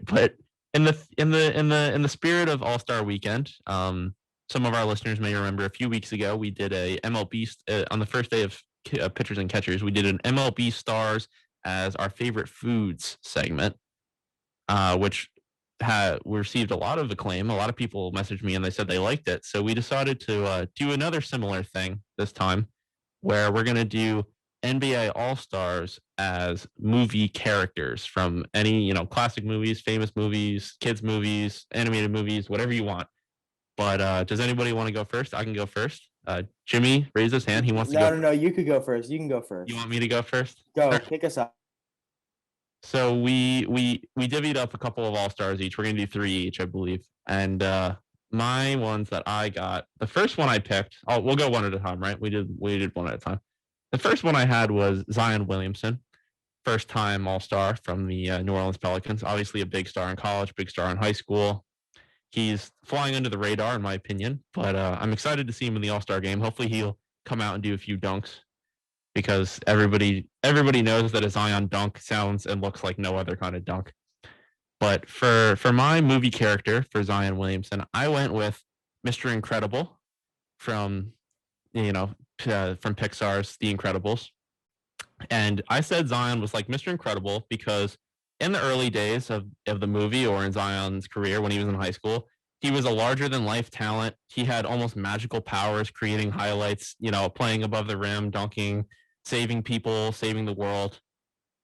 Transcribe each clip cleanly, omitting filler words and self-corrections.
But in the spirit of All-Star Weekend, some of our listeners may remember a few weeks ago we did a MLB on the first day of pitchers and catchers. We did an MLB stars as our favorite foods segment, which had received a lot of acclaim. A lot of people messaged me and they said they liked it. So we decided to do another similar thing this time, where we're going to do NBA All Stars as movie characters from any, classic movies, famous movies, kids movies, animated movies, whatever you want. But does anybody want to go first? I can go first. Jimmy raised his hand. He wants to go. No. You could go first. You can go first. You want me to go first? Go. Kick us off. So we divvied up a couple of All Stars each. We're gonna do 3 each, I believe. And my ones that I got, the first one I picked. Oh, we'll go one at a time, right? We did one at a time. The first one I had was Zion Williamson, first time All Star from the New Orleans Pelicans. Obviously a big star in college, big star in high school. He's flying under the radar, in my opinion, but I'm excited to see him in the All Star game. Hopefully he'll come out and do a few dunks, because everybody knows that a Zion dunk sounds and looks like no other kind of dunk. But for my movie character for Zion Williamson, I went with Mr. Incredible from from Pixar's The Incredibles. And I said Zion was like Mr. Incredible because in the early days of the movie, or in Zion's career when he was in high school, he was a larger than life talent. He had almost magical powers, creating highlights, playing above the rim, dunking, saving people, saving the world.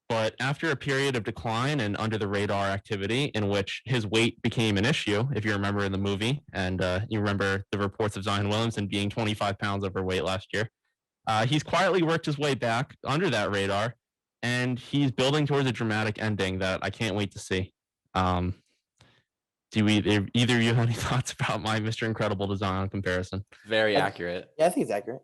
But after a period of decline and under the radar activity in which his weight became an issue, if you remember in the movie, and you remember the reports of Zion Williamson being 25 pounds overweight last year, he's quietly worked his way back under that radar, and he's building towards a dramatic ending that I can't wait to see. Do either of you have any thoughts about my Mr. Incredible to Zion comparison? Very accurate. Yeah, I think it's accurate.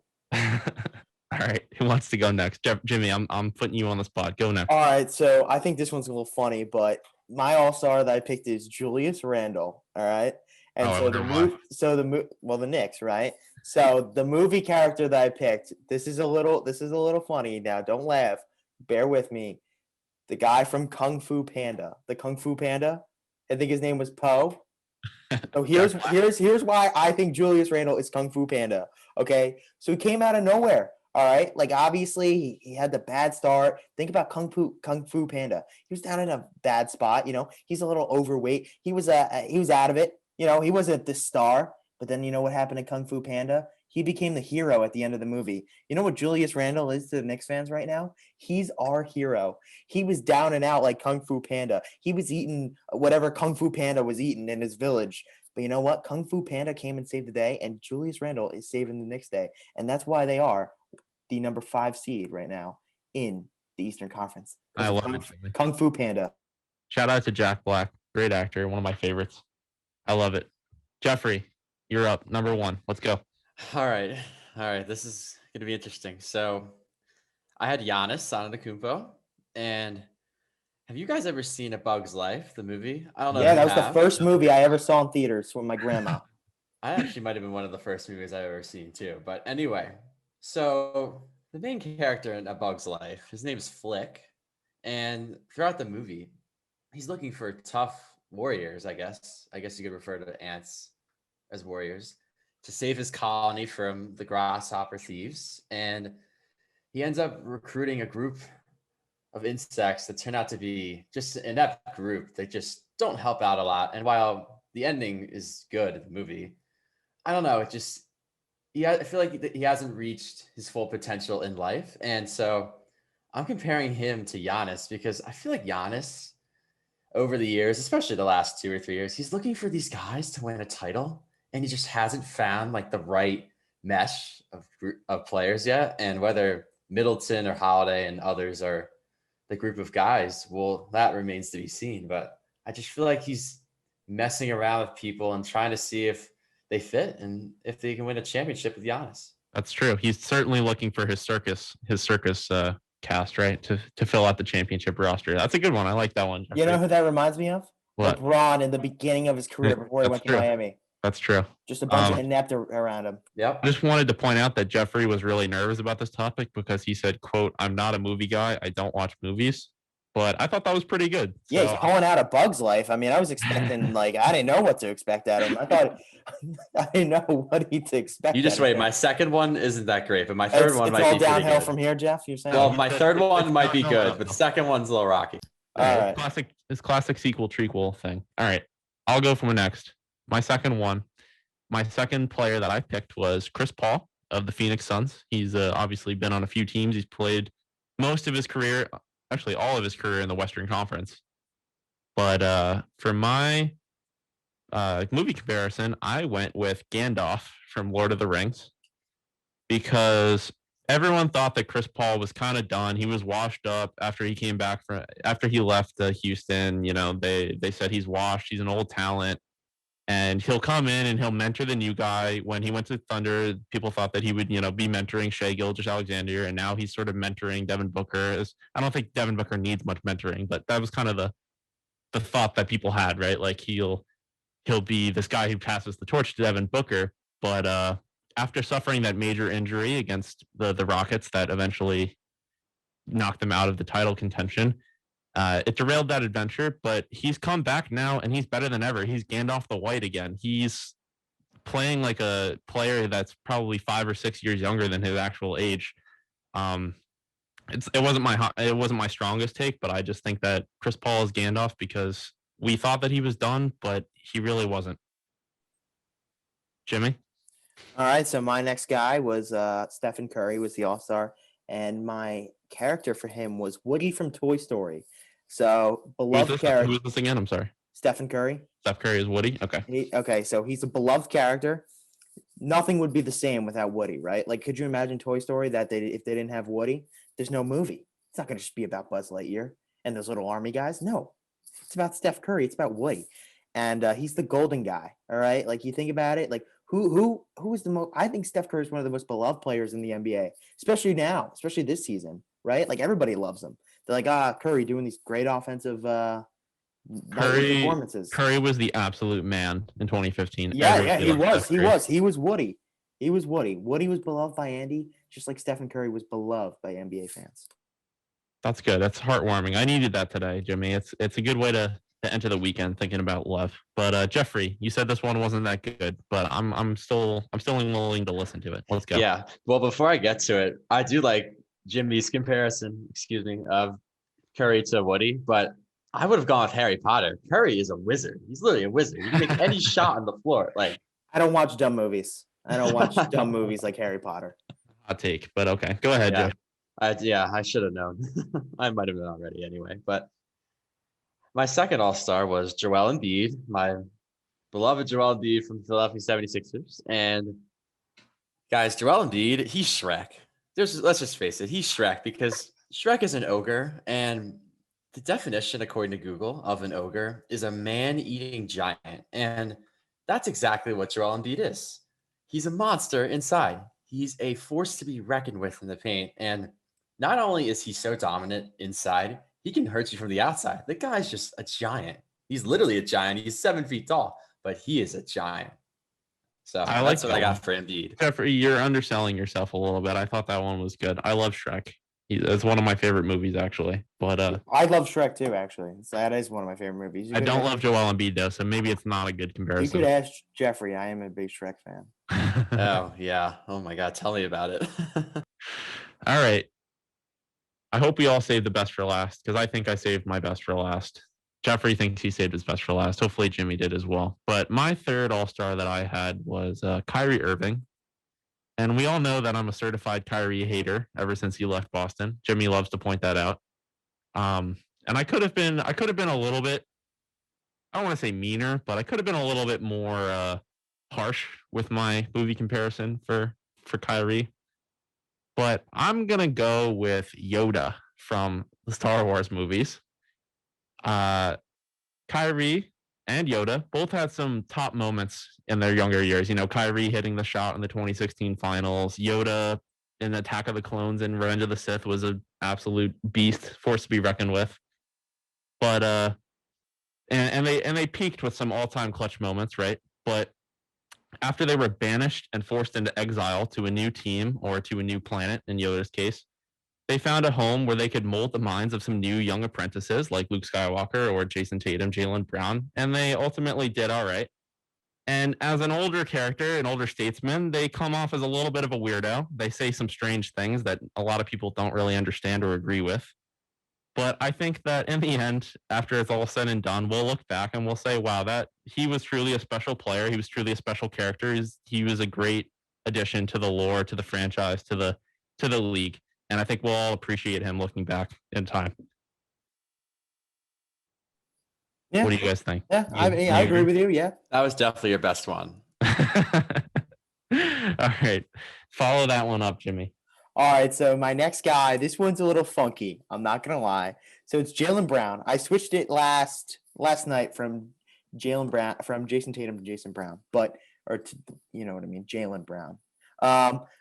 All right, who wants to go next? Jimmy, I'm putting you on the spot. Go next. All right, so I think this one's a little funny, but my all-star that I picked is Julius Randle. All right, and the Knicks, right? So the movie character that I picked, this is a little funny. Now, don't laugh. Bear with me. The guy from Kung Fu Panda, the Kung Fu Panda. I think his name was Po. So here's why I think Julius Randle is Kung Fu Panda. Okay, so he came out of nowhere. All right, like obviously he had the bad start. Think about Kung Fu Panda. He was down in a bad spot. He's a little overweight. He was out of it. He wasn't the star. But then what happened to Kung Fu Panda? He became the hero at the end of the movie. You know what Julius Randle is to the Knicks fans right now? He's our hero. He was down and out like Kung Fu Panda. He was eating whatever Kung Fu Panda was eating in his village. But you know what? Kung Fu Panda came and saved the day, and Julius Randle is saving the Knicks day. And that's why they are the number 5 seed right now in the Eastern Conference. I love it. Kung Fu Panda. Shout out to Jack Black. Great actor. One of my favorites. I love it. Jeffrey, you're up. Number 1. Let's go. All right. This is going to be interesting. So I had Giannis Antetokounmpo. And have you guys ever seen A Bug's Life, the movie? I don't know. Yeah, that was the first movie I ever saw in theaters with my grandma. I actually might have been one of the first movies I've ever seen too. But anyway, so the main character in A Bug's Life, his name is Flick. And throughout the movie, he's looking for tough warriors, I guess. I guess you could refer to ants as warriors, to save his colony from the grasshopper thieves. And he ends up recruiting a group of insects that turn out to be just an inept group. They just don't help out a lot. And while the ending is good in the movie, I don't know. I feel like he hasn't reached his full potential in life. And so I'm comparing him to Giannis because I feel like Giannis over the years, especially the last 2 or 3 years, he's looking for these guys to win a title. And he just hasn't found like the right mesh of players yet. And whether Middleton or Holiday and others are the group of guys, well, that remains to be seen. But I just feel like he's messing around with people and trying to see if they fit and if they can win a championship with Giannis. That's true. He's certainly looking for his circus cast, right? To fill out the championship roster. That's a good one. I like that one. You know who that reminds me of? What? LeBron in the beginning of his career before he went to Miami. That's true. Just a bunch of inept around him. Yep. I just wanted to point out that Jeffrey was really nervous about this topic because he said, quote, "I'm not a movie guy. I don't watch movies." but I thought that was pretty good. Yeah, he's pulling out a Bug's Life. I mean, I was expecting I didn't know what to expect out of him. I thought I didn't know what to expect. You just wait. My second one isn't that great, but my third one might be pretty good. It's all downhill from here, Jeff. You're saying? Well, my third one might be good, but the second one's a little rocky. All right. Classic sequel trequel thing. All right, I'll go for next. My second player that I picked was Chris Paul of the Phoenix Suns. He's obviously been on a few teams. He's played most of his career, actually all of his career, in the Western Conference. But for my movie comparison, I went with Gandalf from Lord of the Rings, because everyone thought that Chris Paul was kind of done. He was washed up after he left Houston. You know, they said he's washed. He's an old talent. And he'll come in and he'll mentor the new guy. When he went to Thunder, people thought that he would, be mentoring Shai Gilgeous-Alexander, and now he's sort of mentoring Devin Booker. I don't think Devin Booker needs much mentoring, but that was kind of the thought that people had, right? Like he'll be this guy who passes the torch to Devin Booker. But after suffering that major injury against the Rockets that eventually knocked them out of the title contention, it derailed that adventure, but he's come back now and he's better than ever. He's Gandalf the White again. He's playing like a player that's probably 5 or 6 years younger than his actual age. It wasn't my strongest take, but I just think that Chris Paul is Gandalf because we thought that he was done, but he really wasn't. Jimmy? All right, so my next guy was Stephen Curry, was the All-Star, and my character for him was Woody from Toy Story. So beloved character. Who was this again? I'm sorry. Stephen Curry. Steph Curry is Woody. Okay. So he's a beloved character. Nothing would be the same without Woody, right? Like, could you imagine Toy Story if they didn't have Woody? There's no movie. It's not going to just be about Buzz Lightyear and those little army guys. No, it's about Steph Curry. It's about Woody, and he's the golden guy. All right, like you think about it, like who is the most? I think Steph Curry is one of the most beloved players in the NBA, especially now, especially this season, right? Like everybody loves him. They're like, Curry doing these great offensive performances. Curry was the absolute man in 2015. Yeah, he was Woody. He was Woody. Woody was beloved by Andy, just like Stephen Curry was beloved by NBA fans. That's good. That's heartwarming. I needed that today, Jimmy. It's a good way to enter the weekend thinking about love. But Jeffrey, you said this one wasn't that good, but I'm still willing to listen to it. Let's go. Yeah. Well, before I get to it, I do like Jimmy's comparison, of Curry to Woody, but I would have gone with Harry Potter. Curry is a wizard. He's literally a wizard. He can make any shot on the floor. Like, I don't watch dumb movies. I don't watch dumb movies like Harry Potter. Hot take, but okay. Go ahead, Jeff. I should have known. I might have known already anyway. But my second All-Star was Joel Embiid, my beloved Joel Embiid from the Philadelphia 76ers. And guys, Joel Embiid, he's Shrek. Let's just face it, he's Shrek, because Shrek is an ogre, and the definition, according to Google, of an ogre is a man-eating giant. And that's exactly what Joel Embiid is. He's a monster inside. He's a force to be reckoned with in the paint. And not only is he so dominant inside, he can hurt you from the outside. The guy's just a giant. He's literally a giant. He's 7 feet tall, but he is a giant. So that's what I got for Embiid. Jeffrey, you're underselling yourself a little bit. I thought that one was good. I love Shrek. It's one of my favorite movies, actually. But I love Shrek too, actually. That is one of my favorite movies. I don't love Joel Embiid though, so maybe it's not a good comparison. You could ask Jeffrey. I am a big Shrek fan. Oh yeah. Oh my God. Tell me about it. All right. I hope we all saved the best for last, because I think I saved my best for last. Jeffrey thinks he saved his best for last. Hopefully Jimmy did as well. But my third All-Star that I had was Kyrie Irving. And we all know that I'm a certified Kyrie hater ever since he left Boston. Jimmy loves to point that out. And I could have been a little bit, I don't want to say meaner, but I could have been a little bit more harsh with my movie comparison for Kyrie. But I'm going to go with Yoda from the Star Wars movies. Kyrie and Yoda both had some top moments in their younger years. You know, Kyrie hitting the shot in the 2016 finals. Yoda in Attack of the Clones and Revenge of the Sith was an absolute beast, force to be reckoned with. But and they peaked with some all-time clutch moments, right? But after they were banished and forced into exile to a new team or to a new planet, in Yoda's case, they found a home where they could mold the minds of some new young apprentices like Luke Skywalker or Jason Tatum, Jaylen Brown, and they ultimately did all right. And as an older character, an older statesman, they come off as a little bit of a weirdo. They say some strange things that a lot of people don't really understand or agree with. But I think that in the end, after it's all said and done, we'll look back and we'll say, wow, that he was truly a special player. He was truly a special character. He was a great addition to the lore, to the franchise, to the league. And I think we'll all appreciate him looking back in time. Yeah. What do you guys think? Yeah, I agree with you. Yeah. That was definitely your best one. All right. Follow that one up, Jimmy. All right, so my next guy, this one's a little funky. I'm not gonna lie. So it's Jaylen Brown. I switched it last night from Jaylen Brown from Jason Tatum to Jason Brown, you know what I mean, Jaylen Brown.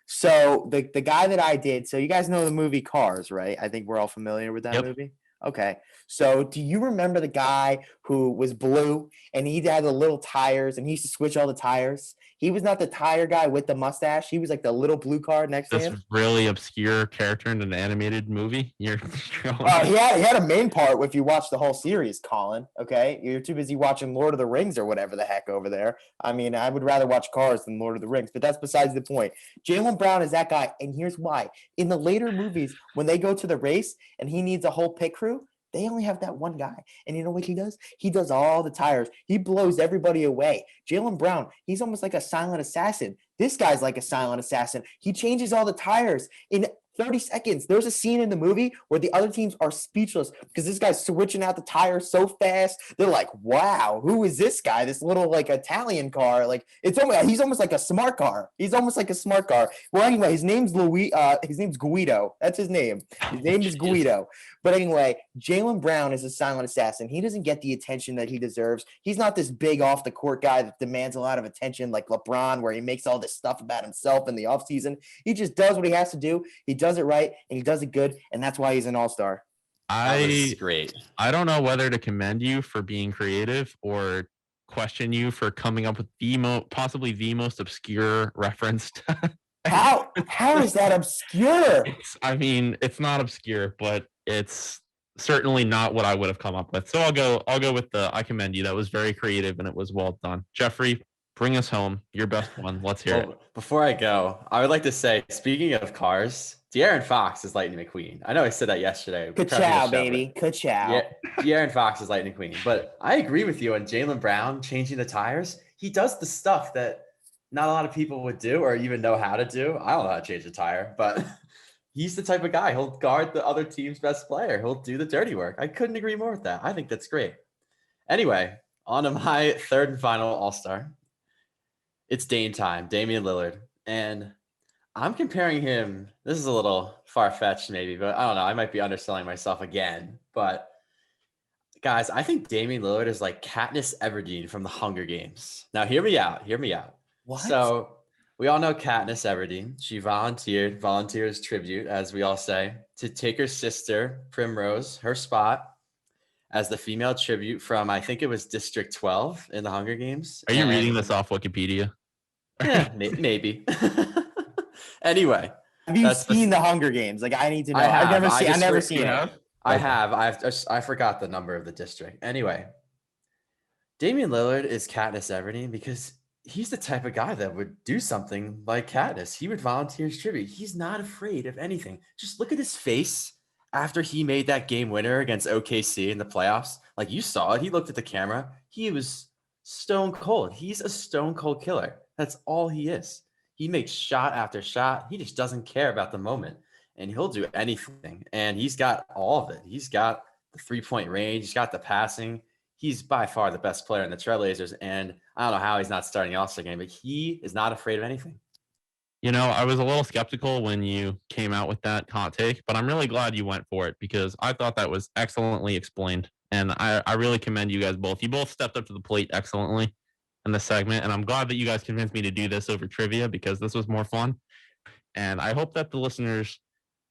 So the guy that I did. So you guys know the movie Cars, right? I think we're all familiar with that movie. Okay. So do you remember the guy who was blue and he had the little tires and he used to switch all the tires? He was not the tire guy with the mustache. He was like the little blue car next to him. This really obscure character in an animated movie. He had a main part if you watch the whole series, Colin. Okay. You're too busy watching Lord of the Rings or whatever the heck over there. I mean, I would rather watch Cars than Lord of the Rings, but that's besides the point. Jaylen Brown is that guy. And here's why. In the later movies, when they go to the race and he needs a whole pit crew, they only have that one guy. And you know what he does? He does all the tires. He blows everybody away. Jaylen Brown, he's almost like a silent assassin. This guy's like a silent assassin. He changes all the tires in 30 seconds. There's a scene in the movie where the other teams are speechless because this guy's switching out the tires so fast. They're like, wow, who is this guy? This little like Italian car. Like he's almost like a smart car. He's almost like a smart car. Well, anyway, his name's Guido. That's his name. His name is Guido. But anyway, Jaylen Brown is a silent assassin. He doesn't get the attention that he deserves. He's not this big off the court guy that demands a lot of attention like LeBron, where he makes all this stuff about himself in the offseason. He just does what he has to do. He does it right and he does it good. And that's why he's an all-star. That was great. I don't know whether to commend you for being creative or question you for coming up with possibly the most obscure reference. How is that obscure? It's not obscure, but it's certainly not what I would have come up with. So I'll go with I commend you. That was very creative and it was well done. Jeffrey, bring us home. Your best one. Let's hear it. Before I go, I would like to say, speaking of Cars, De'Aaron Fox is Lightning McQueen. I know I said that yesterday. Ka-chow, baby. Ka-chow. Yeah, De'Aaron Fox is Lightning McQueen. But I agree with you on Jaylen Brown changing the tires. He does the stuff that not a lot of people would do or even know how to do. I don't know how to change a tire, but he's the type of guy. He'll guard the other team's best player. He'll do the dirty work. I couldn't agree more with that. I think that's great. Anyway, on to my third and final All-Star. It's Dame time, Damien Lillard. And I'm comparing him. This is a little far-fetched maybe, but I don't know. I might be underselling myself again. But guys, I think Damien Lillard is like Katniss Everdeen from the Hunger Games. Now, hear me out. What? So we all know Katniss Everdeen. She volunteers tribute, as we all say, to take her sister, Primrose, her spot as the female tribute from, I think it was District 12 in the Hunger Games. Are you reading this off Wikipedia? Yeah, maybe. Anyway. Have you seen the Hunger Games? Like, I need to know. I've never seen it. I have. I forgot the number of the district. Anyway, Damien Lillard is Katniss Everdeen because he's the type of guy that would do something like Katniss. He would volunteer his tribute. He's not afraid of anything. Just look at his face after he made that game winner against OKC in the playoffs. Like, you saw it. He looked at the camera. He was stone cold. He's a stone cold killer. That's all he is. He makes shot after shot. He just doesn't care about the moment. And he'll do anything. And he's got all of it. He's got the three-point range. He's got the passing. He's by far the best player in the Trailblazers. And I don't know how he's not starting the All-Star game, but he is not afraid of anything. You know, I was a little skeptical when you came out with that hot take, but I'm really glad you went for it because I thought that was excellently explained. And I really commend you guys both. You both stepped up to the plate excellently in this segment. And I'm glad that you guys convinced me to do this over trivia because this was more fun. And I hope that the listeners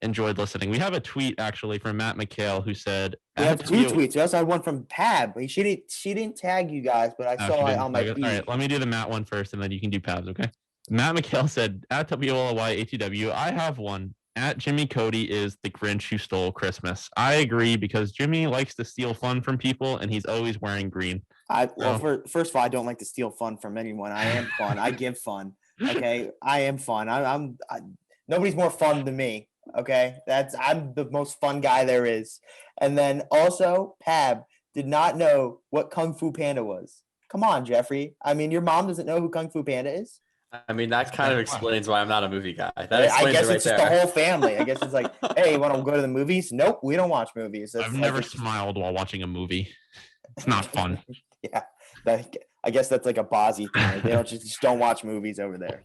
enjoyed listening. We have a tweet actually from Matt McHale who said we have two tweets. We also had one from Pab. She didn't tag you guys, but I saw it on my feed. All right, let me do the Matt one first and then you can do Pab's, okay? Matt McHale said at WLYATW, I have one. at Jimmy Cody is the Grinch who stole Christmas. I agree because Jimmy likes to steal fun from people, and he's always wearing green. First of all, I don't like to steal fun from anyone. I am fun. I give fun. Okay, I am fun. Nobody's more fun than me. Okay, I'm the most fun guy there is. And then also, Pab did not know what Kung Fu Panda was. Come on, Jeffrey. I mean, your mom doesn't know who Kung Fu Panda is? I mean, that kind of explains why I'm not a movie guy. That I explains guess it right it's just there. the whole family. I guess it's like, hey, you want to go to the movies? Nope, we don't watch movies. I've never smiled while watching a movie. It's not fun. Yeah, I guess that's like a Bozzy thing. Like, they don't just don't watch movies over there.